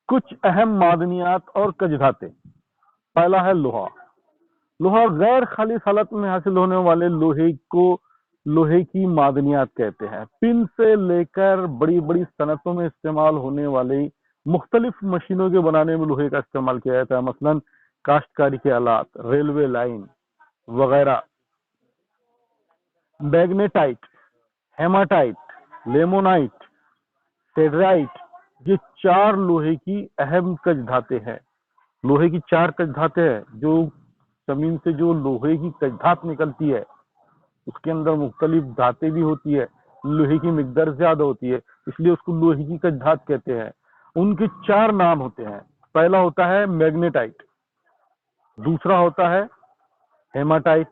कुछ अहम मादनियात और कज धाते। पहला है लोहा। लोहा गैर खालिश हालत में हासिल होने वाले लोहे को लोहे की मादनियात कहते हैं। पिन से लेकर बड़ी बड़ी सनतों में इस्तेमाल होने वाली मुख्तलिफ मशीनों के बनाने में लोहे का इस्तेमाल किया जाता है, मसलन काश्तकारी के आलात, रेलवे लाइन वगैरह। मैग्नेटाइट, हेमाटाइट, लेमोनाइट, सेडराइट, ये चार लोहे की अहम कज धाते हैं। लोहे की चार कज धाते हैं। जो जमीन से जो लोहे की कज धात निकलती है उसके अंदर मुख्तलिफ धातें भी होती है, लोहे की मिकदार ज्यादा होती है, इसलिए उसको लोहे की कज धात कहते हैं। उनके चार नाम होते हैं। पहला होता है मैग्नेटाइट, दूसरा होता है हेमाटाइट,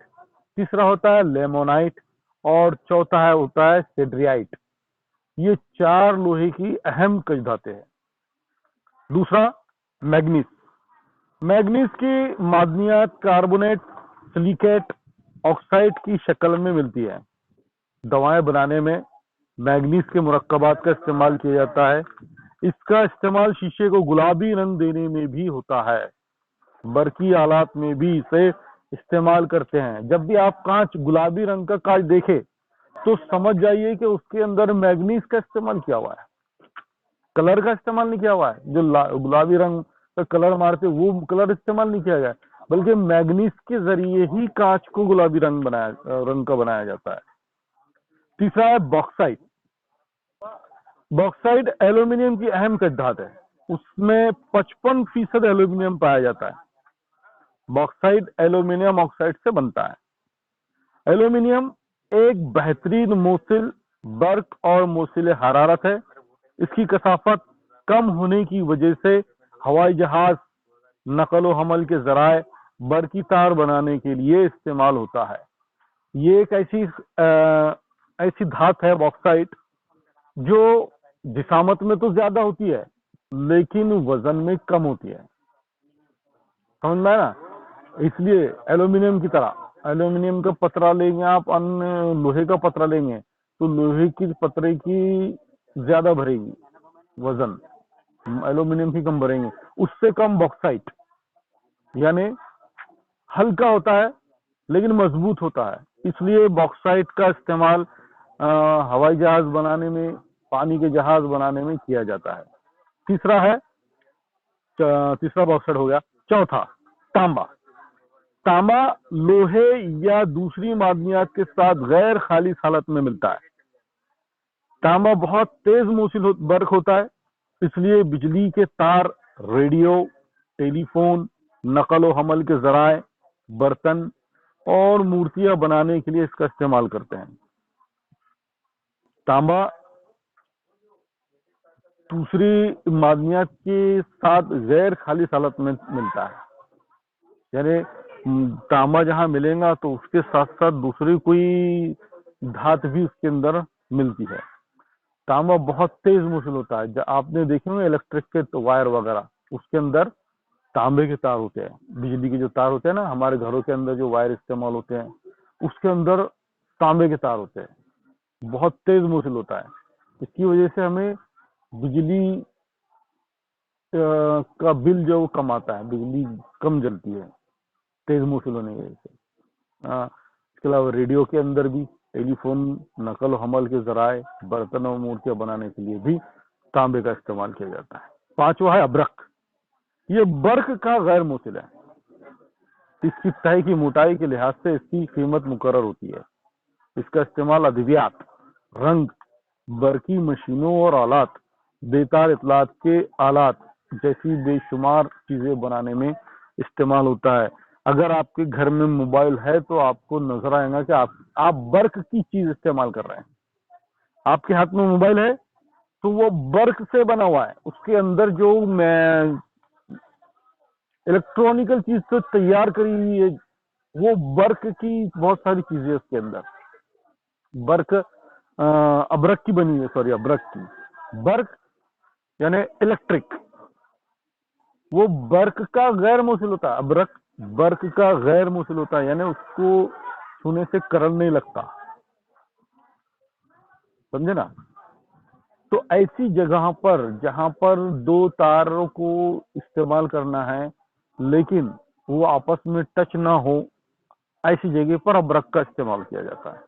तीसरा होता है लेमोनाइट और चौथा है होता है सेड्रियाइट। ये चार लोहे की अहम कज धातें हैं। दूसरा मैग्नीज। मैग्नीज की मादनियात कार्बोनेट, सिलिकेट, ऑक्साइड की शक्ल में मिलती है। दवाएं बनाने में मैग्नीज के मुरक्कबात का इस्तेमाल किया जाता है। इसका इस्तेमाल शीशे को गुलाबी रंग देने में भी होता है। बरकी आलात में भी इसे इस्तेमाल करते हैं। जब भी आप कांच गुलाबी रंग का कांच देखे तो समझ जाइए कि उसके अंदर मैग्नीज का इस्तेमाल किया हुआ है, कलर का इस्तेमाल नहीं किया हुआ है। जो गुलाबी रंग का कलर मारते वो कलर इस्तेमाल नहीं किया गया, बल्कि मैग्नीज के जरिए ही कांच को गुलाबी रंग का बनाया जाता है। तीसरा है बॉक्साइट। बॉक्साइट एल्यूमिनियम की अहम कज धात है। उसमें 55% एल्यूमिनियम पाया जाता है। बॉक्साइट एल्यूमिनियम ऑक्साइड से बनता है। एल्यूमिनियम एक बेहतरीन मोसिल बर्क और मोसिल हरारत है। इसकी कसाफत कम होने की वजह से हवाई जहाज, नकल हमल के जराए, बरकी तार बनाने के लिए इस्तेमाल होता है। ये एक ऐसी धात है बॉक्साइट जो जिसामत में तो ज्यादा होती है लेकिन वजन में कम होती है। समझ में आया ना? इसलिए एल्यूमिनियम की तरह एल्यूमिनियम का पतरा लेंगे आप, अन्य लोहे का पतरा लेंगे तो लोहे की पतरे की ज्यादा भरेगी वजन, एल्यूमिनियम की कम भरेंगे। उससे कम बॉक्साइट, यानी हल्का होता है लेकिन मजबूत होता है। इसलिए बॉक्साइट का इस्तेमाल हवाई जहाज बनाने में, पानी के जहाज बनाने में किया जाता है। तीसरा बॉक्साइट हो गया। चौथा तांबा। तांबा लोहे या दूसरी मादनियात के साथ गैर खालिश हालत में मिलता है। तांबा बहुत तेज मोसिल बर्क होता है, इसलिए बिजली के तार, रेडियो, टेलीफोन, नकल हमल के जराए, बर्तन और मूर्तियां बनाने के लिए इसका इस्तेमाल करते हैं। तांबा दूसरी मादनियात के साथ गैर खालिश हालत में मिलता है, यानी तांबा जहां मिलेगा तो उसके साथ साथ दूसरी कोई धात भी उसके अंदर मिलती है। तांबा बहुत तेज मोसिल होता है। आपने देखे होंगे इलेक्ट्रिक के तो वायर वगैरह, उसके अंदर तांबे के तार होते हैं। बिजली के जो तार होते हैं ना, हमारे घरों के अंदर जो वायर इस्तेमाल होते हैं उसके अंदर तांबे के तार होते हैं। बहुत तेज मोसिल होता है। इसकी वजह से हमें बिजली का बिल जो कम आता है, बिजली कम जलती है तेज मोसिल होने की वजह से। इसके अलावा रेडियो के अंदर भी, टेलीफोन, नकल हमल के जराए, बर्तन और मूर्तियां बनाने के लिए भी तांबे का इस्तेमाल किया जाता है। पांचवा है अब्रक। ये बर्क का गैर मोसिल है। इसकी तह की मोटाई के लिहाज से इसकी कीमत मुकर्रर होती है। इसका इस्तेमाल अद्वियात, रंग, बरकी मशीनों और आलात, बेतार इतलात के आलात जैसी बेशुमार चीजें बनाने में इस्तेमाल होता है। अगर आपके घर में मोबाइल है तो आपको नजर आएगा कि आप बर्क की चीज इस्तेमाल कर रहे हैं। आपके हाथ में मोबाइल है तो वो बर्क से बना हुआ है। उसके अंदर जो इलेक्ट्रॉनिकल चीज तो तैयार करी हुई है, वो बर्क की बहुत सारी चीजें उसके अंदर। बर्क अब्रक की बनी है, सॉरी अब्रक की। बर्क यानी इलेक्ट्रिक, वो बर्क का गैर मोसिल होता है। अब्रक बर्क का गैर मोसिल होता है, यानी उसको छूने से करंट नहीं लगता। समझे ना? तो ऐसी जगह पर जहां पर दो तारों को इस्तेमाल करना है लेकिन वो आपस में टच ना हो, ऐसी जगह पर अब्रक का इस्तेमाल किया जाता है।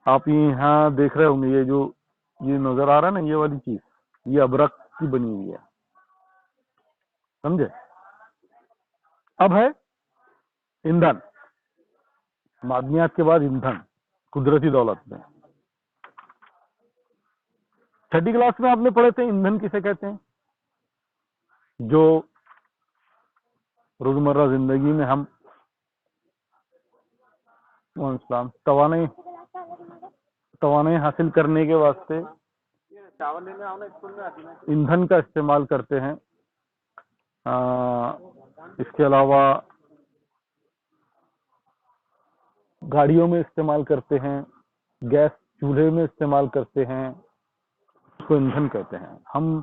आप यहाँ देख रहे होंगे, ये नजर आ रहा है ना, ये वाली चीज, ये अब्रक की बनी हुई है, समझे। अब है ईंधन, मादनियात के बाद ईंधन कुदरती दौलत में। छठी क्लास में आपने पढ़े थे ईंधन किसे कहते हैं, जो रोजमर्रा जिंदगी में हम तवाने तवाने हासिल करने के वास्ते ईंधन का इस्तेमाल करते हैं। इसके अलावा गाड़ियों में इस्तेमाल करते हैं, गैस चूल्हे में इस्तेमाल करते हैं, उसको ईंधन कहते हैं। हम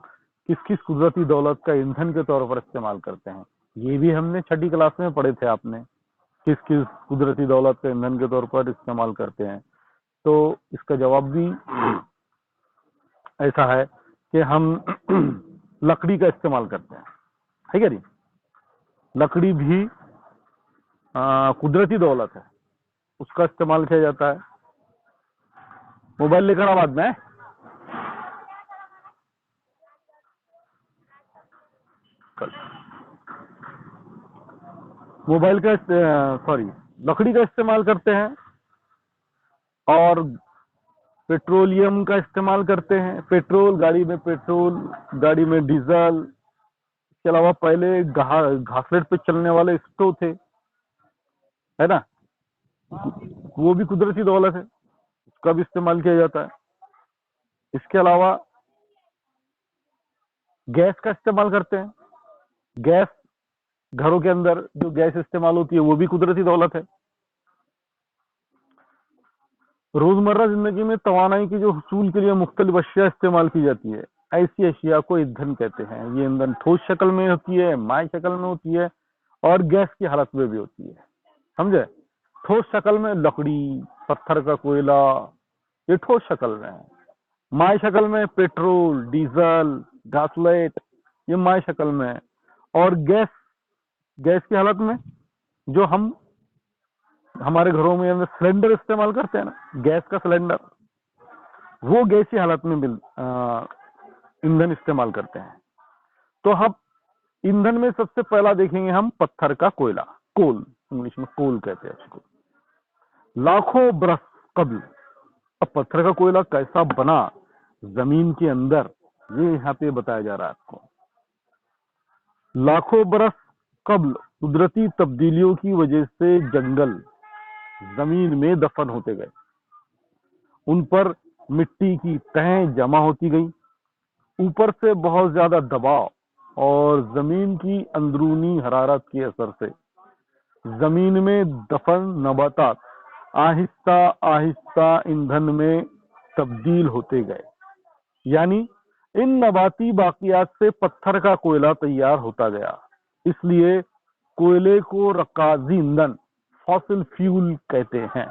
किस किस कुदरती दौलत का ईंधन के तौर पर इस्तेमाल करते हैं, ये भी हमने छठी क्लास में पढ़े थे आपने, किस किस कुदरती दौलत का ईंधन के तौर पर इस्तेमाल करते हैं। तो इसका जवाब भी ऐसा है कि हम लकड़ी का इस्तेमाल करते हैं, है क्या नहीं। लकड़ी भी कुदरती दौलत है, उसका इस्तेमाल किया जाता है। मोबाइल लेकर आ बाद में मोबाइल का लकड़ी का इस्तेमाल करते हैं और पेट्रोलियम का इस्तेमाल करते हैं। पेट्रोल, गाड़ी में पेट्रोल, गाड़ी में डीजल। इसके अलावा पहले घासलेट पे चलने वाले स्टोव थे, है ना, वो भी कुदरती दौलत है, उसका भी इस्तेमाल किया जाता है। इसके अलावा गैस का इस्तेमाल करते हैं। गैस, घरों के अंदर जो गैस इस्तेमाल होती है वो भी कुदरती दौलत है। रोजमर्रा जिंदगी में तवानाई की जो हुसूल के लिए मुख्तलिफ अशिया इस्तेमाल की जाती है, ऐसी अशिया को ईंधन कहते हैं। ये ईंधन ठोस शक्ल में होती है, माय शक्ल में होती है और गैस की हालत में भी होती है, समझे। ठोस शक्ल में लकड़ी, पत्थर का कोयला, ये ठोस शक्ल में है। माय शक्ल में पेट्रोल, डीजल, गासलाइट, ये माय शक्ल में है। और गैस, गैस की हालत में जो हम हमारे घरों में अंदर सिलेंडर इस्तेमाल करते हैं ना, गैस का सिलेंडर, वो गैसी हालत में ईंधन इस्तेमाल करते हैं। तो हम ईंधन में सबसे पहला देखेंगे हम पत्थर का कोयला, कोल, इंग्लिश में कोल कहते हैं उसको। लाखों बरस कबल, अब पत्थर का कोयला कैसा बना जमीन के अंदर, ये यहाँ पे बताया जा रहा है आपको। लाखों बरस कबल कुदरती तब्दीलियों की वजह से जंगल जमीन में दफन होते गए, उन पर मिट्टी की तहें जमा होती गई। ऊपर से बहुत ज्यादा दबाव और जमीन की अंदरूनी हरारत के असर से जमीन में दफन नबातात आहिस्ता आहिस्ता ईंधन में तब्दील होते गए। यानी इन नबाती बाकियात से पत्थर का कोयला तैयार होता गया। इसलिए कोयले को रकाजी ईंधन, फॉसिल फ्यूल कहते हैं।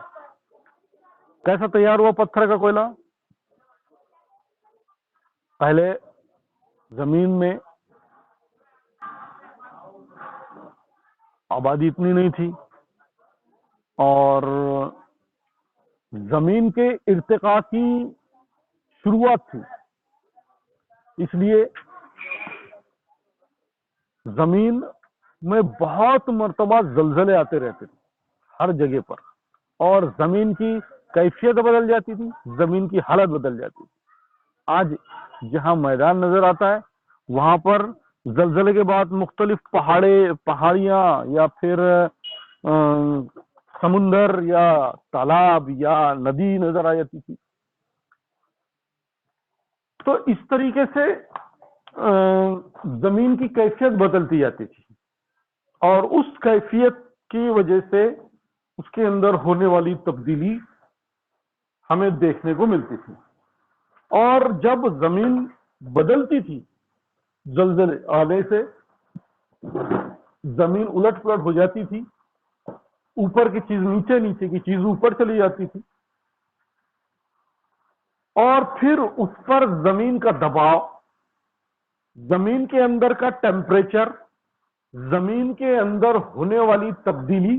कैसा तैयार हुआ पत्थर का कोयला? पहले जमीन में आबादी इतनी नहीं थी और जमीन के इर्तिका की शुरुआत थी, इसलिए जमीन में बहुत मर्तबा जलजले आते रहते थे हर जगह पर, और जमीन की कैफियत बदल जाती थी, जमीन की हालत बदल जाती थी। आज जहां मैदान नजर आता है वहां पर जलजले के बाद मुख्तलिफ पहाड़ियां या फिर समुंदर या तालाब या नदी नजर आ जाती थी। तो इस तरीके से जमीन की कैफियत बदलती जाती थी और उस कैफियत की वजह से उसके अंदर होने वाली तब्दीली हमें देखने को मिलती थी। और जब जमीन बदलती थी, जलजले आने से जमीन उलट पुलट हो जाती थी, ऊपर की चीज नीचे, नीचे की चीज ऊपर चली जाती थी। और फिर उस पर जमीन का दबाव, जमीन के अंदर का टेम्परेचर, जमीन के अंदर होने वाली तब्दीली,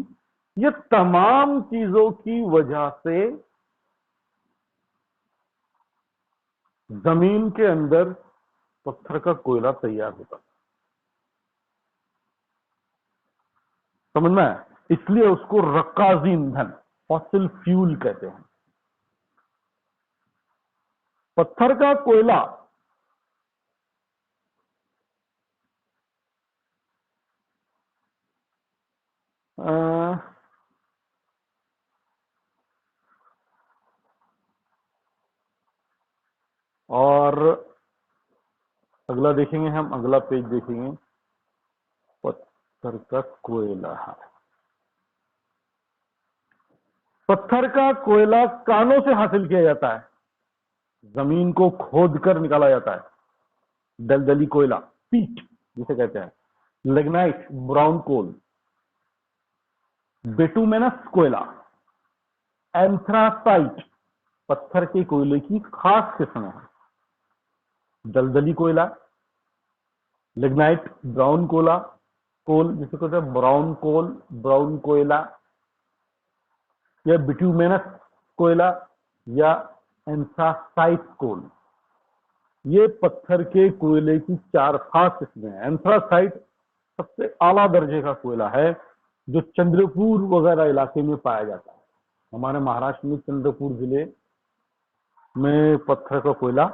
ये तमाम चीजों की वजह से जमीन के अंदर पत्थर का कोयला तैयार होता है। समझ में आया? इसलिए उसको रक्काजी ईंधन, फॉसिल फ्यूल कहते हैं। पत्थर का कोयला अ, और अगला देखेंगे हम, अगला पेज देखेंगे, पत्थर का कोयला। पत्थर का कोयला कानों से हासिल किया जाता है, जमीन को खोद कर निकाला जाता है। दलदली कोयला, पीट जिसे कहते हैं, लिग्नाइट ब्राउन कोल, बिटुमिनस कोयला, एंथ्रासाइट पत्थर के कोयले की खास किस्म है। दलदली कोयला, लिग्नाइट ब्राउन कोला, कोल जिसे कहते हैं ब्राउन कोल, ब्राउन कोयला, या बिटुमिनस कोयला, या एंथ्रासाइट कोल, ये पत्थर के कोयले की चार खास किस्में हैं। एंथ्रासाइट सबसे आला दर्जे का कोयला है, जो चंद्रपुर वगैरह इलाके में पाया जाता है। हमारे महाराष्ट्र में चंद्रपुर जिले में पत्थर का कोयला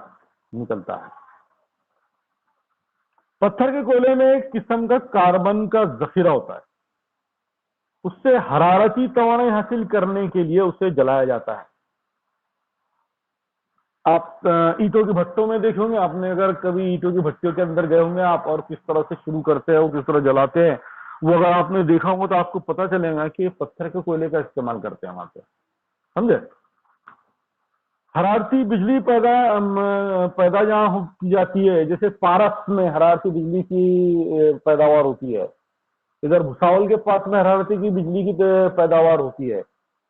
निकलता है। पत्थर के कोयले में एक किस्म का कार्बन का जखीरा होता है, उससे हरारती तवानाई हासिल करने के लिए उसे जलाया जाता है। आप ईंटों के भट्टों में देखे होंगे आपने, अगर कभी ईंटों की भट्टियों के अंदर गए होंगे आप, और किस तरह से शुरू करते हैं वो किस तरह जलाते हैं, वो अगर आपने देखा होगा तो आपको पता चलेगा कि पत्थर के कोयले का इस्तेमाल करते हैं वहां पे। समझे? हरारती बिजली पैदा जहां की जाती है, जैसे पारस में हरारती बिजली की पैदावार होती है, इधर भुसावल के पास में हरारती की बिजली की पैदावार होती है,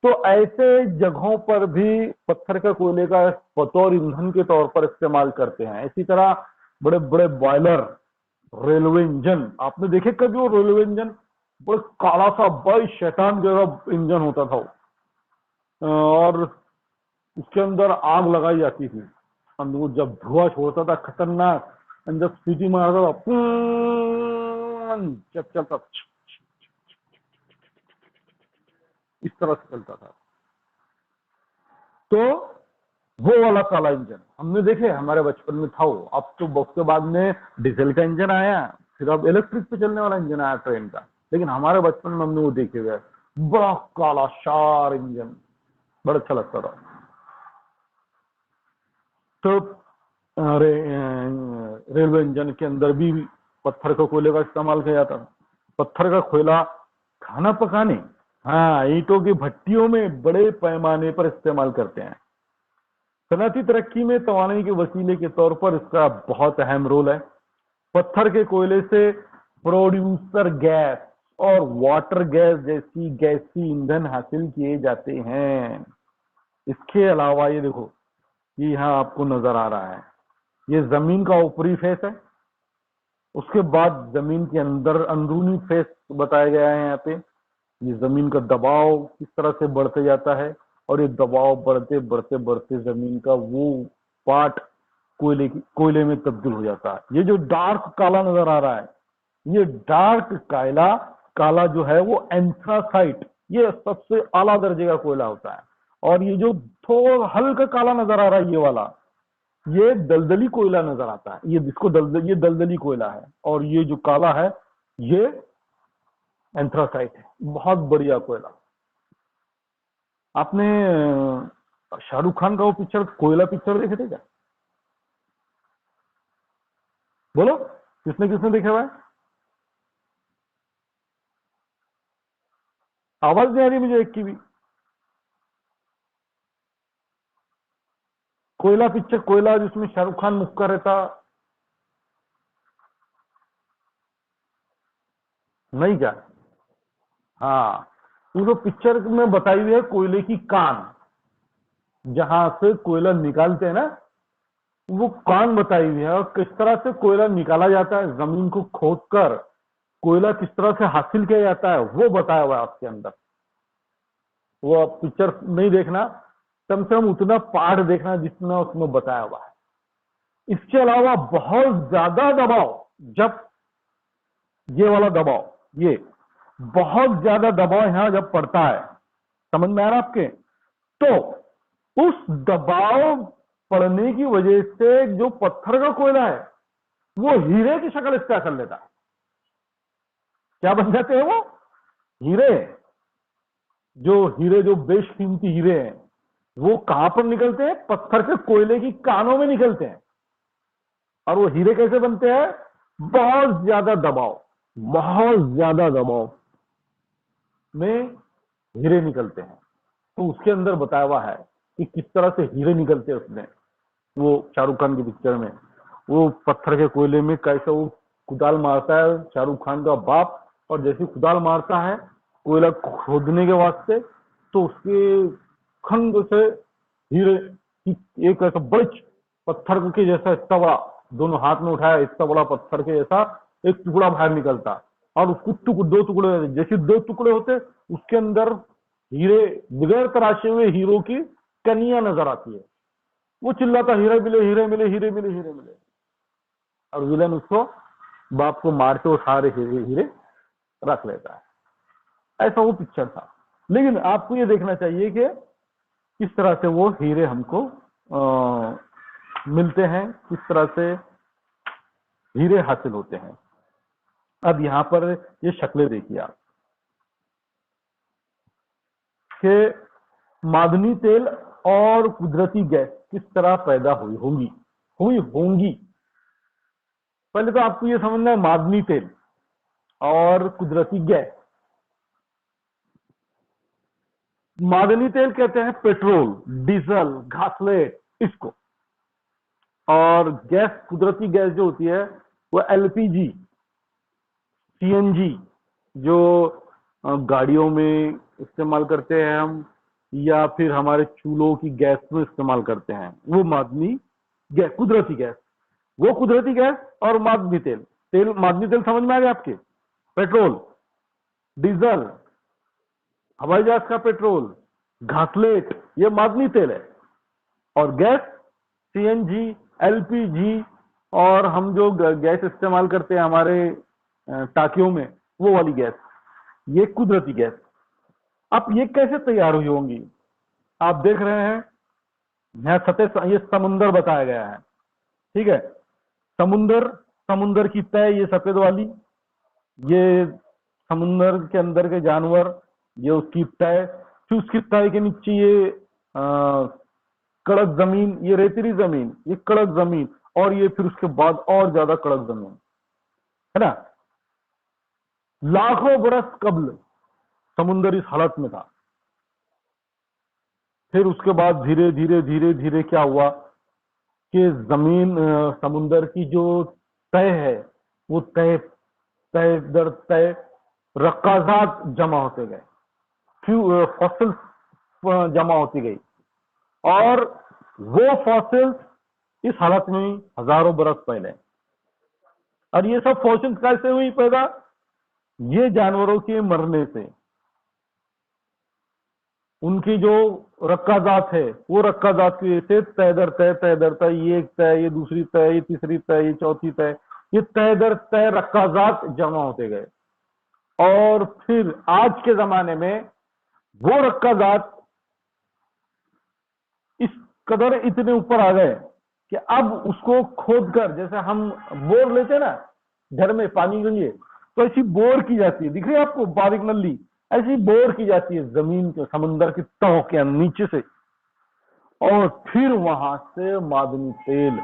तो ऐसे जगहों पर भी पत्थर का कोयले का बतौर ईंधन के तौर पर इस्तेमाल करते हैं। इसी तरह बड़े बड़े बॉयलर, रेलवे इंजन आपने देखे कभी? वो रेलवे इंजन बड़े काला सा बड़ी शैतान जैसा इंजन होता था और उसके अंदर आग लगाई जाती थी, वो जब धुआं छोड़ता था खतरनाक, जब सीटी मारता था जब चलता, इस तरह से चलता था। तो वो वाला काला इंजन हमने देखे, हमारे बचपन में था वो। अब तो वक्त के बाद में डीजल का इंजन आया, फिर अब इलेक्ट्रिक पे चलने वाला इंजन आया ट्रेन का, लेकिन हमारे बचपन में हमने वो देखे हुए, बड़ा काला शार इंजन, बड़ा अच्छा लगता था। तो अरे रेलवे इंजन के अंदर भी पत्थर का कोयले का इस्तेमाल किया जाता था। पत्थर का कोयला खाना पकाने, हाँ, ईंटों की भट्टियों में बड़े पैमाने पर इस्तेमाल करते हैं। सनअती तरक्की में तवानाई के वसीले के तौर पर इसका बहुत अहम रोल है। पत्थर के कोयले से प्रोड्यूसर गैस और वाटर गैस जैसी गैसी ईंधन हासिल किए जाते हैं। इसके अलावा ये देखो, ये यहाँ आपको नजर आ रहा है, ये जमीन का ऊपरी फेस है, उसके बाद जमीन के अंदर अंदरूनी फेस बताया गया है यहाँ पे। ये जमीन का दबाव किस तरह से बढ़ते जाता है, और ये दबाव बढ़ते बढ़ते बढ़ते जमीन का वो पार्ट कोयले में तब्दील हो जाता है। ये जो डार्क काला नजर आ रहा है, ये डार्क काला काला जो है वो एंथ्रासाइट, ये सबसे आला दर्जे का कोयला होता है। और ये जो थोड़ा हल्का काला नजर आ रहा है, ये वाला, ये दलदली कोयला नजर आता है। ये जिसको ये दलदली कोयला है, और ये जो काला है ये एंथ्रासाइट है। बहुत बढ़िया कोयला। आपने शाहरुख खान का वो पिक्चर कोयला पिक्चर देखे थे क्या? बोलो, किसने किसने देखा हुआ है? आवाज नहीं आ रही मुझे एक की भी। कोयला पिक्चर, कोयला जिसमें शाहरुख खान मुक्का रहता, नहीं क्या? हाँ, वो जो पिक्चर में बताई हुई है कोयले की कान, जहां से कोयला निकालते हैं ना, वो कान बताई हुई है, और किस तरह से कोयला निकाला जाता है, जमीन को खोदकर कोयला किस तरह से हासिल किया जाता है, वो बताया हुआ है आपके अंदर। वो आप पिक्चर नहीं देखना, कम से कम उतना पाठ देखना जितना उसमें बताया हुआ है। इसके अलावा बहुत ज्यादा दबाव, जब ये वाला दबाव, ये बहुत ज्यादा दबाव यहां जब पड़ता है, समझ में आ रहा आपके, तो उस दबाव पड़ने की वजह से जो पत्थर का कोयला है वो हीरे की शक्ल इख्तियार कर लेता है। क्या बन जाते हैं वो? हीरे। जो बेशकीमती हीरे हैं, वो कहां पर निकलते हैं? पत्थर के कोयले की कानों में निकलते हैं। और वो हीरे कैसे बनते हैं? बहुत ज्यादा दबाव, बहुत ज्यादा दबाव में हीरे निकलते हैं। तो उसके अंदर बताया हुआ है कि किस तरह से हीरे निकलते हैं उसमें। वो शाहरुख खान की पिक्चर में वो पत्थर के कोयले में कैसे वो कुदाल मारता है, शाहरुख खान का बाप, और जैसे कुदाल मारता है कोयला खोदने के वास्ते, तो उसके खंड से हीरे की एक ऐसा बड़े पत्थर के जैसा इतना बड़ा, दोनों हाथ में उठाया इतना बड़ा पत्थर के जैसा एक टुकड़ा बाहर निकलता, और उसको दो टुकड़े, जैसे दो टुकड़े होते उसके अंदर हीरे, बगैर तराशे हुए हीरो की कनिया नजर आती है। वो चिल्लाता हीरे मिले, हीरे मिले, हीरे मिले, हीरे मिले, और विलन उसको, बाप को मार के वो सारे हीरे हीरे रख लेता है। ऐसा वो पिक्चर था। लेकिन आपको ये देखना चाहिए कि किस तरह से वो हीरे हमको मिलते हैं, किस तरह से हीरे हासिल होते हैं। अब यहां पर ये शक्लें देखिए आप, कि मादनी तेल और कुदरती गैस किस तरह पैदा हुई होंगी। पहले तो आपको ये समझना है, मादनी तेल और कुदरती गैस। मादनी तेल कहते हैं पेट्रोल, डीजल, घासलेट इसको, और गैस, कुदरती गैस जो होती है वो एलपीजी, सीएनजी, जो गाड़ियों में इस्तेमाल करते हैं हम, या फिर हमारे चूल्हों की गैस में इस्तेमाल करते हैं, वो मादनी गैस, कुदरती गैस। वो कुदरती गैस और मादनी तेल, मादनी तेल समझ में आ गया आपके? पेट्रोल, डीजल, हवाई जहाज का पेट्रोल, घासलेट, ये मादनी तेल है। और गैस, सीएनजी, एलपीजी, और हम जो गैस इस्तेमाल करते हैं हमारे टाकियों में, वो वाली गैस, ये कुदरती गैस। अब ये कैसे तैयार हुई होंगी? आप देख रहे हैं यहाँ सतह, ये समुंदर बताया गया है, ठीक है। समुंदर, समुंदर की तय ये सफेद वाली, ये समुंदर के अंदर के जानवर, ये उसकी तय, फिर उसकी तय के नीचे ये कड़क जमीन, ये रेतीली जमीन, ये कड़क जमीन, और ये फिर उसके बाद और ज्यादा कड़क जमीन, है ना। लाखों बरस कबल समुंदर इस हालत में था। फिर उसके बाद धीरे धीरे धीरे धीरे क्या हुआ कि जमीन, समुंदर की जो तय है, वो तय, तय दर तय रक्काजात जमा होते गए, फिर फॉसिल जमा होती गई, और वो फॉसिल इस हालत में हजारों बरस पहले। और ये सब फॉसिल कैसे हुई पैदा? ये जानवरों के मरने से, उनकी जो रक्काजात है, वो रक्काजात की वजह से तय दर तय, तय दर तय, ये एक तय, ये दूसरी तय, ये तीसरी तय, ये चौथी तय, ये तय दर तय रक्काजात जमा होते गए। और फिर आज के जमाने में वो रक्काजात इस कदर इतने ऊपर आ गए कि अब उसको खोद कर, जैसे हम बोर लेते हैं ना घर में पानी के लिए, तो ऐसी बोर की जाती है, दिख रही है आपको बारीक नली, ऐसी बोर की जाती है जमीन के, समुद्र की तहों के नीचे से, और फिर वहां से मादनी तेल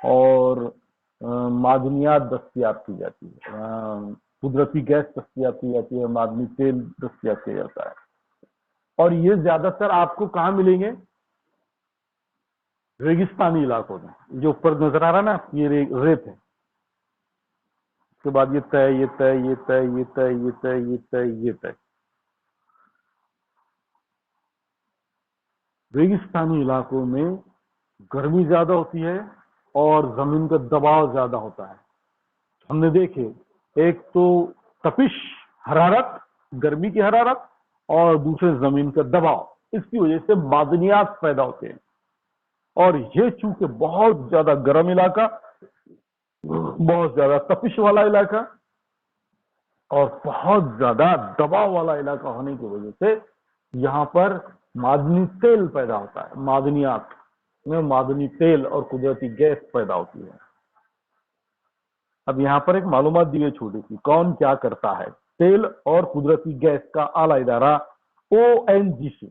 और मादनियात दस्तयाब की जाती है, कुदरती गैस दस्तयाब की जाती है, मादनी तेल दस्तयाब किया जाता है। और ये ज्यादातर आपको कहाँ मिलेंगे? रेगिस्तानी इलाकों में। जो ऊपर नजर आ रहा है ना, ये रेत है, उसके बाद ये तय, ये तय, ये तय, ये तय, ये तय, ये तय, ये तय। रेगिस्तानी इलाकों में गर्मी ज्यादा होती है और जमीन का दबाव ज्यादा होता है। हमने देखे, एक तो तपिश, हरारत, गर्मी की हरारत, और दूसरे जमीन का दबाव। इसकी वजह से मादनियात पैदा होते हैं। और ये चूंकि बहुत ज्यादा गर्म इलाका, बहुत ज्यादा तपिश वाला इलाका और बहुत ज्यादा दबाव वाला इलाका होने की वजह से यहाँ पर मादनी तेल पैदा होता है। मादनियात में मादनी तेल और कुदरती गैस पैदा होती है। अब यहाँ पर एक मालूमात दी है छोटी सी, कौन क्या करता है। तेल और कुदरती गैस का आला इदारा ONGC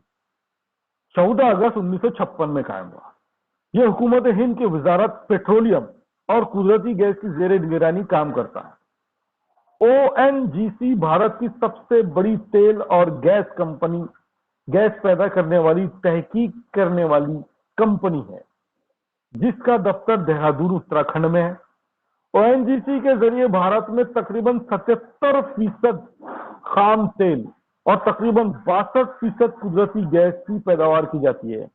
14 अगस्त 1956 में कायम हुआ। यह हुकूमत हिंद की वजारत पेट्रोलियम और कुदरती गैस की जेर निगरानी काम करता है। ONGC भारत की सबसे बड़ी तेल और गैस कंपनी, गैस पैदा करने वाली, तहकीक करने वाली कंपनी है, जिसका दफ्तर देहरादून उत्तराखंड में है। ONGC के जरिए भारत में तकरीबन 77% खाम तेल और तकरीबन 62% कुदरती गैस की पैदावार की जाती है।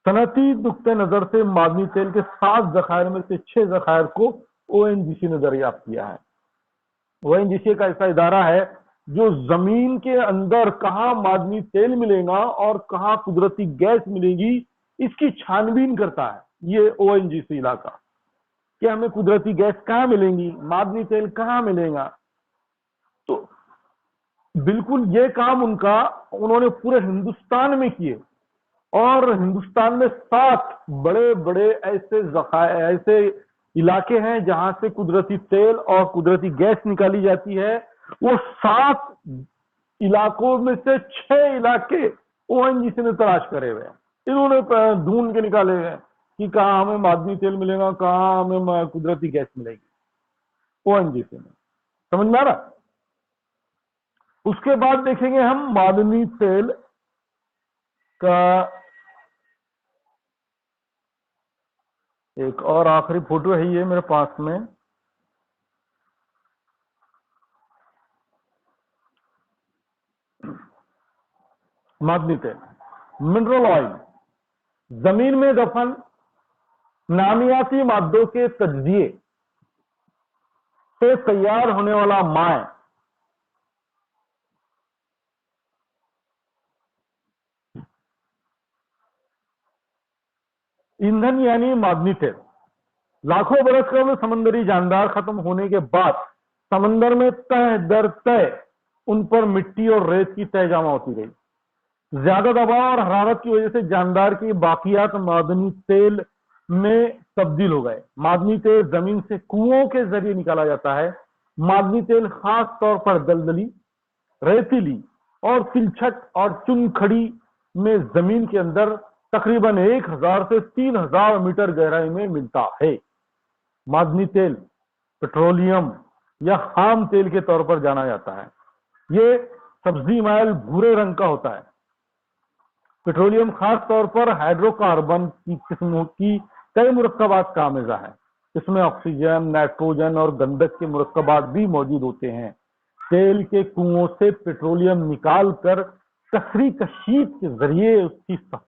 सनती नुक्ते नजर से मादनी तेल के 7 जखायर में से 6 जखायर को ONGC ने दरियाफ्त किया है। ONGC का ऐसा इदारा है जो जमीन के अंदर कहां मादनी तेल मिलेगा और कहां कुदरती गैस मिलेगी, इसकी छानबीन करता है। ये ONGC इलाका कि हमें कुदरती गैस कहां मिलेंगी, मादनी तेल कहां मिलेगा। तो बिल्कुल ये काम उन्होंने पूरे हिंदुस्तान में किए। और हिंदुस्तान में 7 बड़े बड़े ऐसे इलाके हैं जहां से कुदरती तेल और कुदरती गैस निकाली जाती है। वो 7 इलाकों में से 6 इलाके ONGC ने तलाश करे हुए हैं। इन्होंने ढूंढ के निकाले हुए हैं कि कहां हमें मादनी तेल मिलेगा, कहां हमें कुदरती गैस मिलेगी। ONGC ने, समझ में आ रहा। उसके बाद देखेंगे हम मादनी तेल का एक और आखिरी फोटो है ये मेरे पास में। मादनी तेल, मिनरल ऑयल, जमीन में दफन नामियाती मादों के तज्जिए से तैयार होने वाला माए। ईंधन यानी मादनी तेल। लाखों बरस का समंदरी जानदार खत्म होने के बाद समंदर में तह दर तय उन पर मिट्टी और रेत की तह जमा होती रही। ज्यादा दबाव और हरारत की वजह से जानदार की बाकियात मादनी तेल में तब्दील हो गए। मादनी तेल जमीन से कुओं के जरिए निकाला जाता है। मादनी तेल खास तौर पर दलदली, रेतीली और तिलछट और चुनखड़ी में जमीन के अंदर तकरीबन 1000 से 3000 मीटर गहराई में मिलता है। मादनी तेल पेट्रोलियम या खाम तेल के तौर पर जाना जाता है। ये सब्जी माइल भूरे रंग का होता है। पेट्रोलियम खास तौर पर हाइड्रोकार्बन की किस्मों की कई मुरक्कबात का आमेजा है। इसमें ऑक्सीजन, नाइट्रोजन और गंधक के मुरक्कबात भी मौजूद होते हैं। तेल के कुओं से पेट्रोलियम निकाल कर कसरी कशीफ के जरिए उसकी